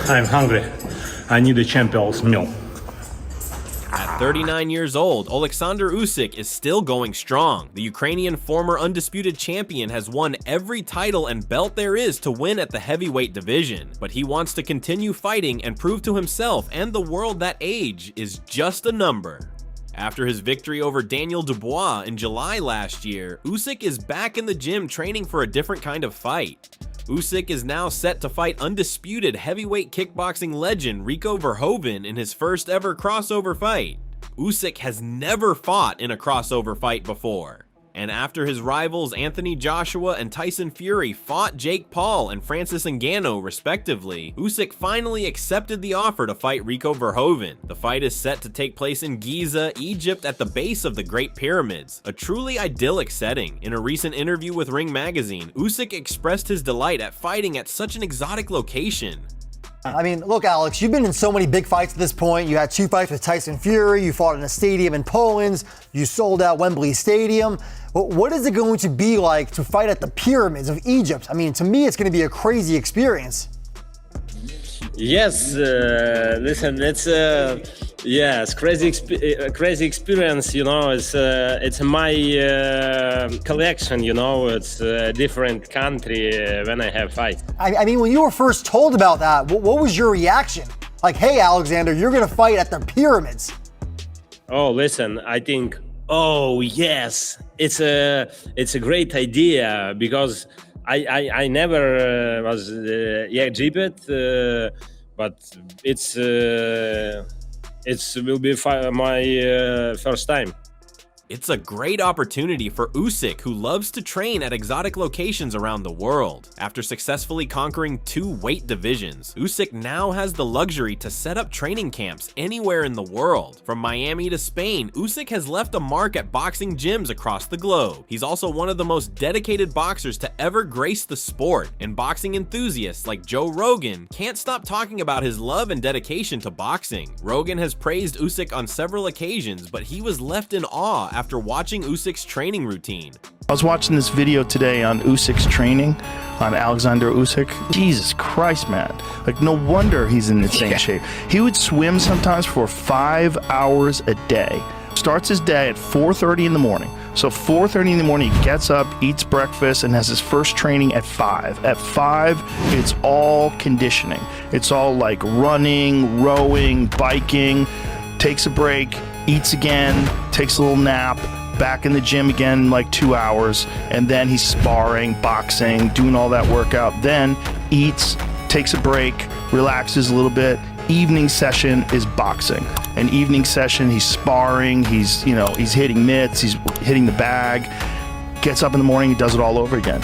I'm hungry. I need a champion's meal. At 39 years old, Oleksandr Usyk is still going strong. The Ukrainian former undisputed champion has won every title and belt there is to win at the heavyweight division, but he wants to continue fighting and prove to himself and the world that age is just a number. After his victory over Daniel Dubois in July last year, Usyk is back in the gym training for a different kind of fight. Usyk is now set to fight undisputed heavyweight kickboxing legend Rico Verhoeven in his first ever crossover fight. Usyk has never fought in a crossover fight before. And after his rivals Anthony Joshua and Tyson Fury fought Jake Paul and Francis Ngannou respectively, Usyk finally accepted the offer to fight Rico Verhoeven. The fight is set to take place in Giza, Egypt at the base of the Great Pyramids, a truly idyllic setting. In a recent interview with Ring Magazine, Usyk expressed his delight at fighting at such an exotic location. I mean, look, Alex, you've been in so many big fights at this point. You had 2 fights with Tyson Fury, you fought in a stadium in Poland, you sold out Wembley Stadium. What is it going to be like to fight at the pyramids of Egypt? I mean, to me, it's going to be a crazy experience. Yes, listen, it's crazy experience. You know, it's my collection. You know, it's a different country when I have fight. I mean, when you were first told about that, what was your reaction? Like, hey, Alexander, you're going to fight at the pyramids. Oh, listen, I think, oh yes, it's a great idea because I never was Egypt, but it will be my first time. It's a great opportunity for Usyk, who loves to train at exotic locations around the world. After successfully conquering 2 weight divisions, Usyk now has the luxury to set up training camps anywhere in the world. From Miami to Spain, Usyk has left a mark at boxing gyms across the globe. He's also one of the most dedicated boxers to ever grace the sport, and boxing enthusiasts like Joe Rogan can't stop talking about his love and dedication to boxing. Rogan has praised Usyk on several occasions, but he was left in awe after watching Usyk's training routine. I was watching this video today on Usyk's training, on Oleksandr Usyk. Jesus Christ, man. Like, no wonder he's in insane shape. He would swim sometimes for 5 hours a day. Starts his day at 4:30 in the morning. So 4:30 in the morning, he gets up, eats breakfast, and has his first training at 5. At 5, it's all conditioning. It's all like running, rowing, biking, takes a break, eats again, takes a little nap, back in the gym again in like 2 hours, and then he's sparring, boxing, doing all that workout, then eats, takes a break, relaxes a little bit. Evening session is boxing. An evening session, he's sparring, he's hitting mitts, he's hitting the bag, gets up in the morning, he does it all over again.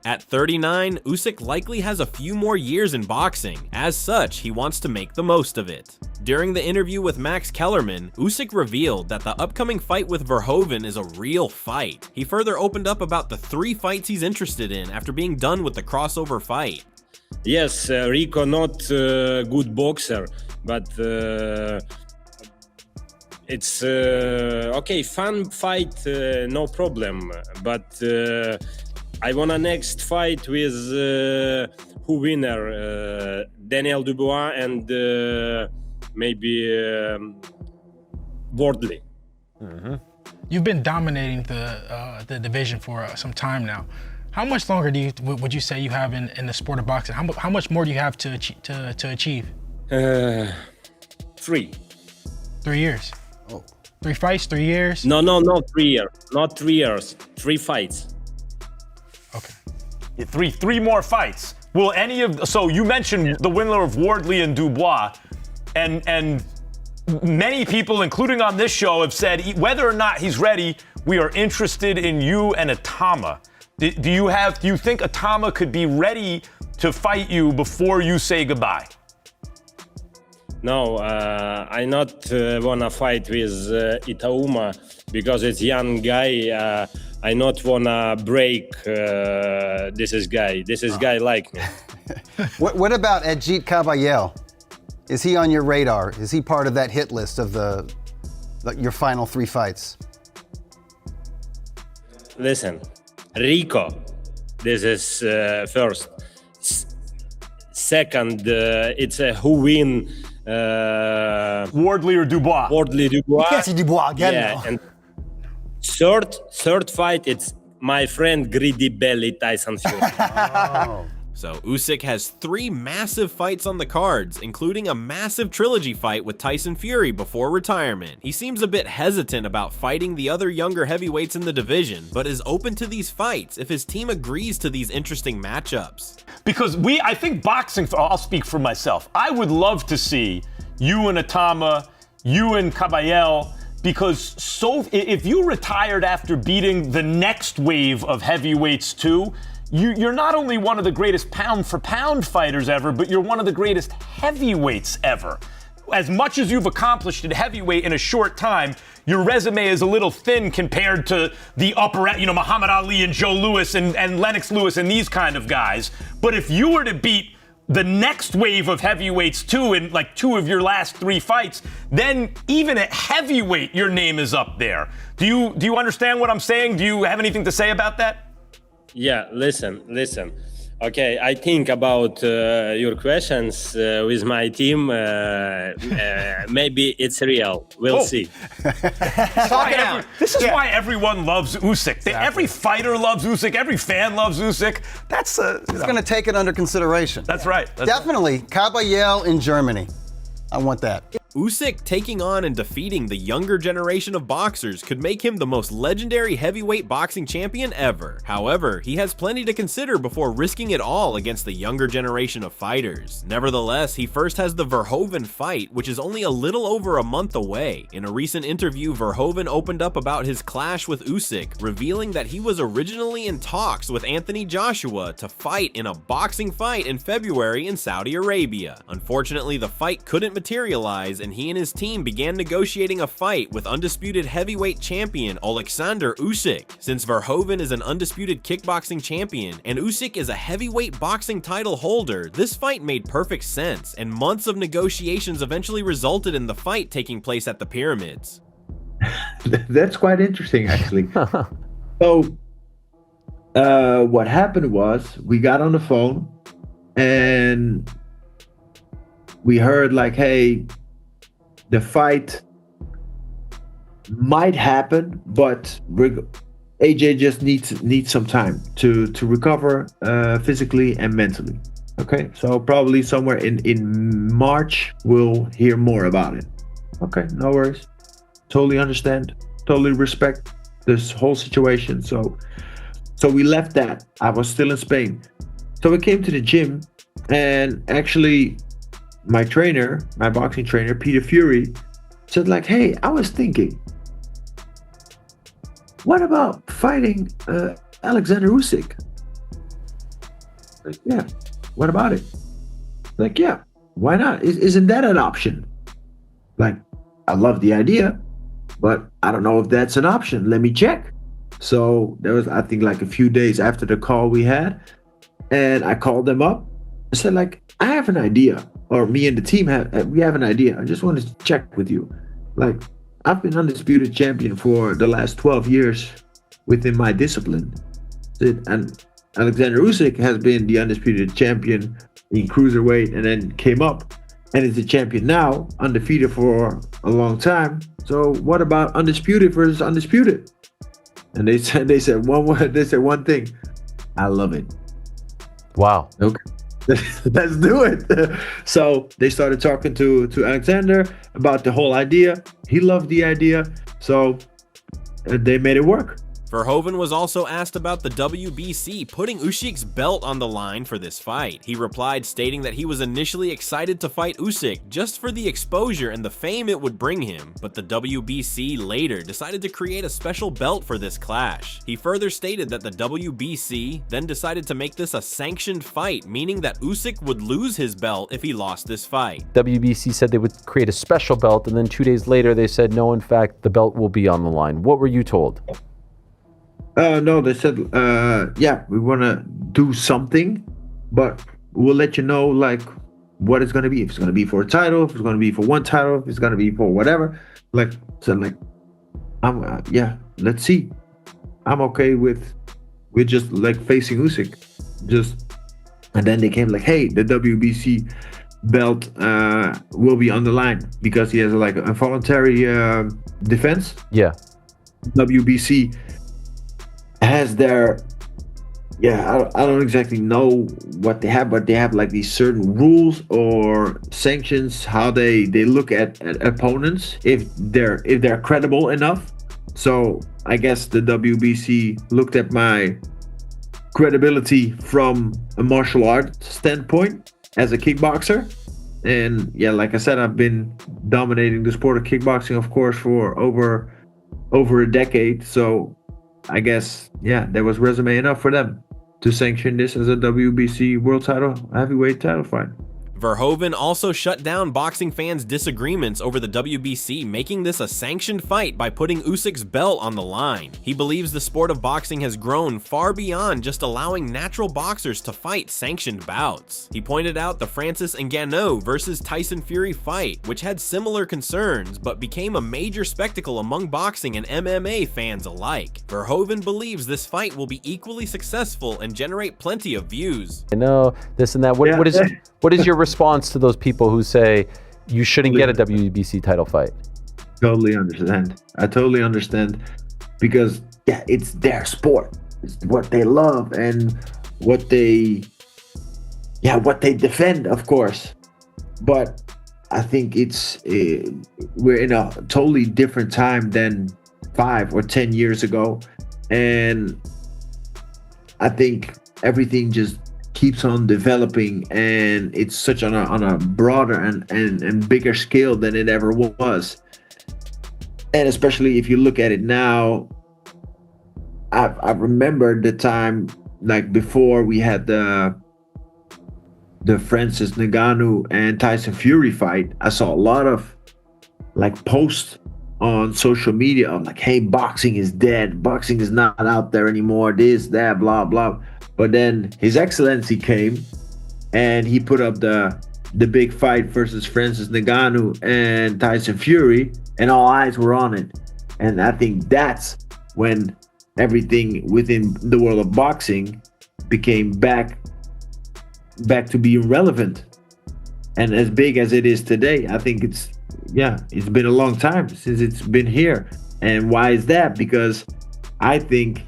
At 39, Usyk likely has a few more years in boxing. As such, he wants to make the most of it. During the interview with Max Kellerman, Usyk revealed that the upcoming fight with Verhoeven is a real fight. He further opened up about the 3 fights he's interested in after being done with the crossover fight. Yes, Rico not a good boxer, but it's okay, fun fight, no problem. But I want a next fight with who winner, Daniel Dubois and maybe Wardley. Mm-hmm. You've been dominating the division for some time now. How much longer would you say you have in the sport of boxing? How much more do you have to achieve? 3. 3 years. Oh. 3 fights, 3 years? No, 3 years. Not 3 years. 3 fights. Okay. Yeah, three more fights. Will any of so you mentioned the winner of Wardley and Dubois, and many people, including on this show, have said whether or not he's ready, we are interested in you and Itama. Do you think Itama could be ready to fight you before you say goodbye? No, I not wanna fight with Itama because it's young guy. I not wanna break this guy like me. What about Ajit Kabayel? Is he on your radar? Is he part of that hit list of your final 3 fights? Listen, Rico, this is first. Second, it's a who win. Wardley or Dubois? Wardley Dubois. You can't see Dubois again, Yeah, though. and third fight, it's my friend Greedy Belly Tyson Fury. So Usyk has 3 massive fights on the cards, including a massive trilogy fight with Tyson Fury before retirement. He seems a bit hesitant about fighting the other younger heavyweights in the division, but is open to these fights if his team agrees to these interesting matchups. Because I think boxing, I'll speak for myself. I would love to see you and Itama, you and Kabayel, because if you retired after beating the next wave of heavyweights too, you're not only one of the greatest pound-for-pound fighters ever, but you're one of the greatest heavyweights ever. As much as you've accomplished at heavyweight in a short time, your resume is a little thin compared to the upper, Muhammad Ali and Joe Louis and Lennox Lewis and these kind of guys. But if you were to beat the next wave of heavyweights too in like 2 of your last 3 fights, then even at heavyweight, your name is up there. Do you understand what I'm saying? Do you have anything to say about that? Yeah, listen. Okay, I think about your questions with my team. Maybe it's real. We'll see. This is why everyone loves Usyk. Every fighter loves Usyk. Every fan loves Usyk. That's It's going to take it under consideration. That's right. Definitely. Kabayel in Germany. I want that. Usyk taking on and defeating the younger generation of boxers could make him the most legendary heavyweight boxing champion ever. However, he has plenty to consider before risking it all against the younger generation of fighters. Nevertheless, he first has the Verhoeven fight, which is only a little over a month away. In a recent interview, Verhoeven opened up about his clash with Usyk, revealing that he was originally in talks with Anthony Joshua to fight in a boxing fight in February in Saudi Arabia. Unfortunately, the fight couldn't materialize, and he and his team began negotiating a fight with undisputed heavyweight champion Oleksandr Usyk. Since Verhoeven is an undisputed kickboxing champion and Usyk is a heavyweight boxing title holder, this fight made perfect sense, and months of negotiations eventually resulted in the fight taking place at the Pyramids. That's quite interesting, actually. So, what happened was we got on the phone and we heard like, hey, the fight might happen, but AJ just needs some time to recover physically and mentally. Okay, so probably somewhere in March we'll hear more about it. Okay, no worries. Totally understand. Totally respect this whole situation. So we left that. I was still in Spain. So we came to the gym, and actually my boxing trainer, Peter Fury, said like, hey, I was thinking, what about fighting Oleksandr Usyk? Like, yeah, what about it? Like, yeah, why not? Isn't that an option? Like, I love the idea, but I don't know if that's an option. Let me check. So there was, I think, like a few days after the call we had, and I called them up. I said like, I have an idea, or me and the team have an idea. I just wanted to check with you. Like, I've been undisputed champion for the last 12 years within my discipline. And Oleksandr Usyk has been the undisputed champion in cruiserweight and then came up and is the champion now, undefeated for a long time. So what about undisputed versus undisputed? And they said one thing. I love it. Wow. Okay. Let's do it. So they started talking to Alexander about the whole idea. He loved the idea. So they made it work. Verhoeven was also asked about the WBC putting Usyk's belt on the line for this fight. He replied stating that he was initially excited to fight Usyk just for the exposure and the fame it would bring him, but the WBC later decided to create a special belt for this clash. He further stated that the WBC then decided to make this a sanctioned fight, meaning that Usyk would lose his belt if he lost this fight. WBC said they would create a special belt, and then 2 days later they said, no, in fact, the belt will be on the line. What were you told? No, they said, yeah, we want to do something, but we'll let you know, like, what it's going to be. If it's going to be for a title, if it's going to be for one title, if it's going to be for whatever. Like, so, like, yeah, let's see. I'm okay with just, like, facing Usyk. And then they came like, hey, the WBC belt will be on the line because he has, like, a voluntary defense. Yeah. WBC has their, I don't exactly know what they have, but they have like these certain rules or sanctions how they look at opponents if they're credible enough. So I guess the WBC looked at my credibility from a martial art standpoint as a kickboxer. And yeah, like I said, I've been dominating the sport of kickboxing, of course, for over a decade. So I guess, yeah, there was resume enough for them to sanction this as a WBC world title, heavyweight title fight. Verhoeven also shut down boxing fans' disagreements over the WBC, making this a sanctioned fight by putting Usyk's belt on the line. He believes the sport of boxing has grown far beyond just allowing natural boxers to fight sanctioned bouts. He pointed out the Francis Ngannou versus Tyson Fury fight, which had similar concerns but became a major spectacle among boxing and MMA fans alike. Verhoeven believes this fight will be equally successful and generate plenty of views. I know this and that. What is your response to those people who say you shouldn't get a WBC title fight? Totally understand. I totally understand because yeah, it's their sport. It's what they love and what they defend, of course. But I think we're in a totally different time than 5 or 10 years ago, and I think everything just keeps on developing, and it's such on a broader and bigger scale than it ever was. And especially if you look at it now, I remember the time like before we had the Francis Ngannou and Tyson Fury fight. I saw a lot of like posts on social media of like, hey, boxing is dead, boxing is not out there anymore, this, that, blah, blah. But then His Excellency came and he put up the big fight versus Francis Ngannou and Tyson Fury, and all eyes were on it. And I think that's when everything within the world of boxing became back to being relevant and as big as it is today. I think it's been a long time since it's been here. And why is that? Because I think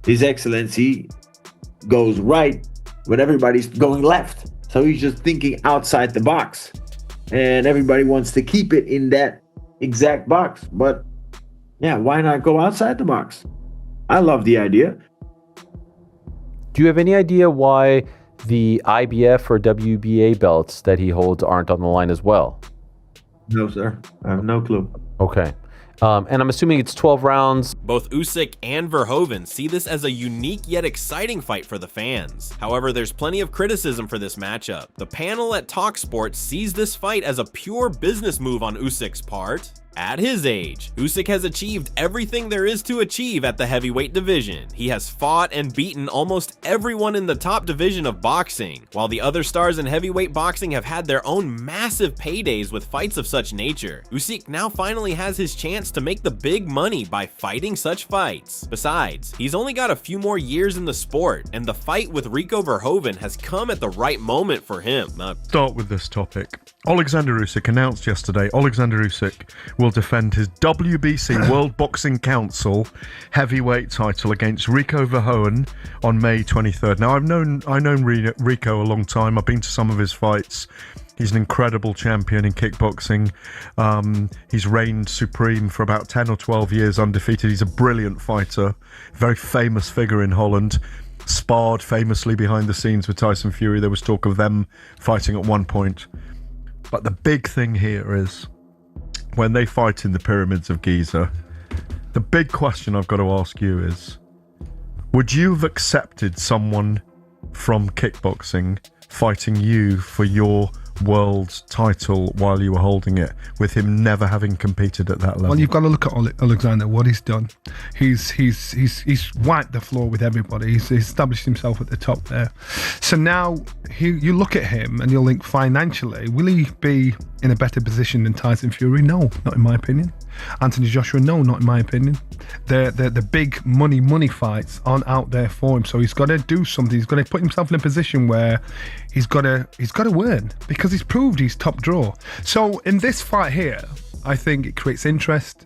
His Excellency goes right when everybody's going left. So he's just thinking outside the box, and everybody wants to keep it in that exact box. But yeah, why not go outside the box? I love the idea. Do you have any idea why the IBF or WBA belts that he holds aren't on the line as well? No, sir. I have no clue. Okay. And I'm assuming it's 12 rounds. Both Usyk and Verhoeven see this as a unique yet exciting fight for the fans. However, there's plenty of criticism for this matchup. The panel at TalkSport sees this fight as a pure business move on Usyk's part. At his age, Usyk has achieved everything there is to achieve at the heavyweight division. He has fought and beaten almost everyone in the top division of boxing, while the other stars in heavyweight boxing have had their own massive paydays with fights of such nature. Usyk now finally has his chance to make the big money by fighting such fights. Besides, he's only got a few more years in the sport, and the fight with Rico Verhoeven has come at the right moment for him. Start with this topic. Oleksandr Usyk announced yesterday Oleksandr Usyk will defend his WBC World Boxing Council heavyweight title against Rico Verhoeven on May 23rd. Now, I've known Rico a long time. I've been to some of his fights. He's an incredible champion in kickboxing. He's reigned supreme for about 10 or 12 years undefeated. He's a brilliant fighter, very famous figure in Holland. Sparred famously behind the scenes with Tyson Fury. There was talk of them fighting at one point. But the big thing here is when they fight in the pyramids of Giza, the big question I've got to ask you is, would you have accepted someone from kickboxing fighting you for your world title while you were holding it, with him never having competed at that level? Well, you've got to look at Oleksandr, what he's done. He's wiped the floor with everybody. He's established himself at the top there. So now you look at him and you'll think, financially, will he be in a better position than Tyson Fury? No, not in my opinion. Anthony Joshua? No, not in my opinion. The big money fights aren't out there for him, so he's got to do something. He's got to put himself in a position where he's got to win, because he's proved he's top draw. So in this fight here, I think it creates interest,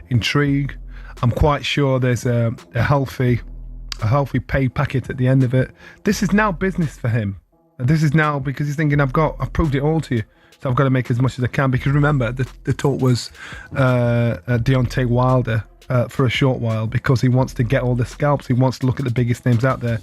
intrigue. I'm quite sure there's a healthy pay packet at the end of it. This is now business for him. This is now because he's thinking, I've proved it all to you. So I've got to make as much as I can, because remember, the talk was Deontay Wilder for a short while, because he wants to get all the scalps. He wants to look at the biggest names out there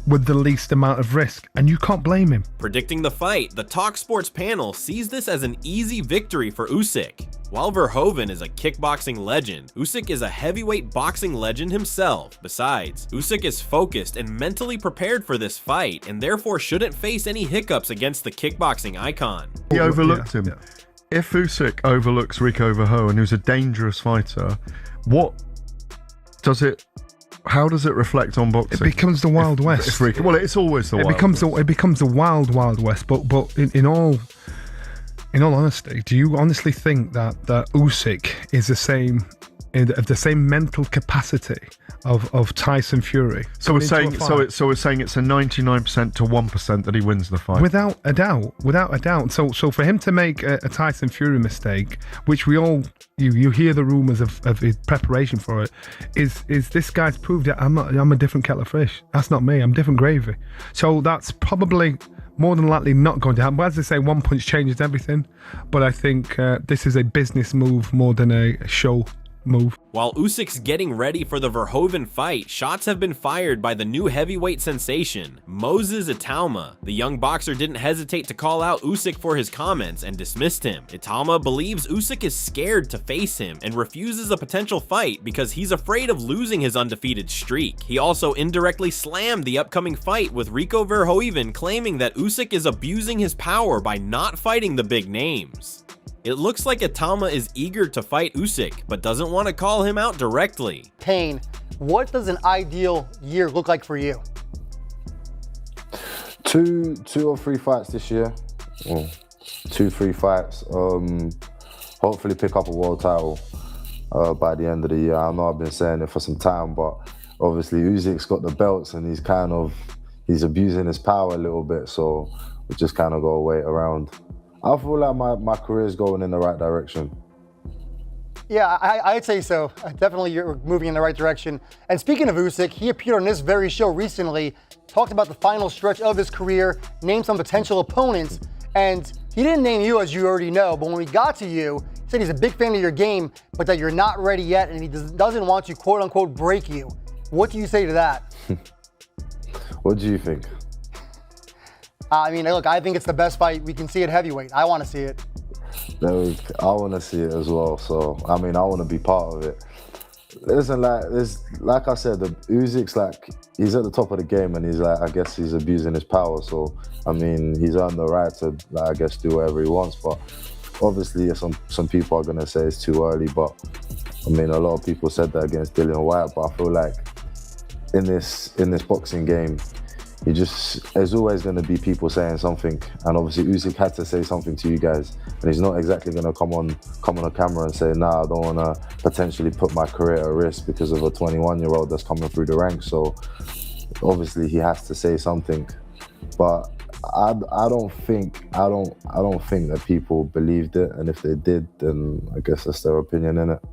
with the least amount of risk, and you can't blame him. Predicting the fight, the Talk Sports panel sees this as an easy victory for Usyk. While Verhoeven is a kickboxing legend, Usyk is a heavyweight boxing legend himself. Besides, Usyk is focused and mentally prepared for this fight, and therefore shouldn't face any hiccups against the kickboxing icon. He overlooked him. Yeah. If Usyk overlooks Rico Verhoeven, who's a dangerous fighter, how does it reflect on boxing? It becomes the Wild West. Well, it's always the Wild West. It becomes the Wild West. But in all honesty, do you honestly think that Usyk is the same mental capacity of Tyson Fury? So we're saying it's a 99% to 1% that he wins the fight. Without a doubt. So for him to make a Tyson Fury mistake, which we all you hear the rumors of his preparation for it, is this guy's proved that I'm a different kettle of fish. That's not me. I'm different gravy. So that's probably more than likely not going to happen. But as they say, one punch changes everything. But I think this is a business move more than a show move. While Usyk's getting ready for the Verhoeven fight, shots have been fired by the new heavyweight sensation, Moses Itama. The young boxer didn't hesitate to call out Usyk for his comments and dismissed him. Itama believes Usyk is scared to face him and refuses a potential fight because he's afraid of losing his undefeated streak. He also indirectly slammed the upcoming fight with Rico Verhoeven, claiming that Usyk is abusing his power by not fighting the big names. It looks like Itama is eager to fight Usyk, but doesn't want to call him out directly. Payne, what does an ideal year look like for you? Two or three fights this year. 2-3 fights. Hopefully pick up a world title by the end of the year. I know I've been saying it for some time, but obviously Usyk's got the belts and he's abusing his power a little bit, so we just kind of got to wait around. I feel like my career is going in the right direction. Yeah, I'd say so. Definitely you're moving in the right direction. And speaking of Usyk, he appeared on this very show recently, talked about the final stretch of his career, named some potential opponents, and he didn't name you, as you already know, but when we got to you, he said he's a big fan of your game, but that you're not ready yet, and he doesn't want to, quote unquote, break you. What do you say to that? What do you think? I mean, look, I think it's the best fight we can see at heavyweight. I want to see it. I want to see it as well. So, I mean, I want to be part of it. Listen, like I said, the Usyk's he's at the top of the game, and I guess he's abusing his power. So, I mean, he's earned the right to, I guess, do whatever he wants. But obviously, some people are going to say it's too early. But I mean, a lot of people said that against Dillian Whyte. But I feel like in this boxing game, there's always going to be people saying something, and obviously Usyk had to say something to you guys, and he's not exactly going to come on a camera and say, nah, I don't want to potentially put my career at risk because of a 21-year-old that's coming through the ranks. So obviously he has to say something, but I don't think that people believed it, and if they did, then I guess that's their opinion, innit?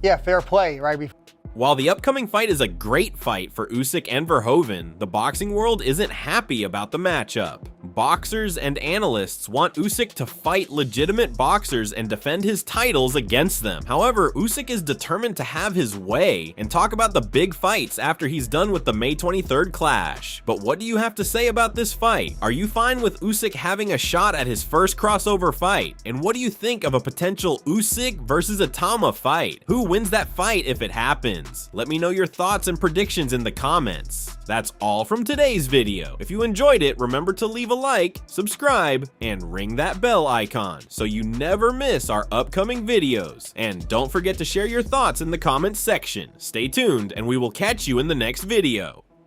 Yeah, fair play, right? While the upcoming fight is a great fight for Usyk and Verhoeven, the boxing world isn't happy about the matchup. boxers and analysts want Usyk to fight legitimate boxers and defend his titles against them. However, Usyk is determined to have his way and talk about the big fights after he's done with the May 23rd clash. But what do you have to say about this fight? Are you fine with Usyk having a shot at his first crossover fight? And what do you think of a potential Usyk versus Itama fight? Who wins that fight if it happens? Let me know your thoughts and predictions in the comments. That's all from today's video. If you enjoyed it, remember to leave a like, subscribe, and ring that bell icon so you never miss our upcoming videos. And don't forget to share your thoughts in the comments section. Stay tuned, and we will catch you in the next video.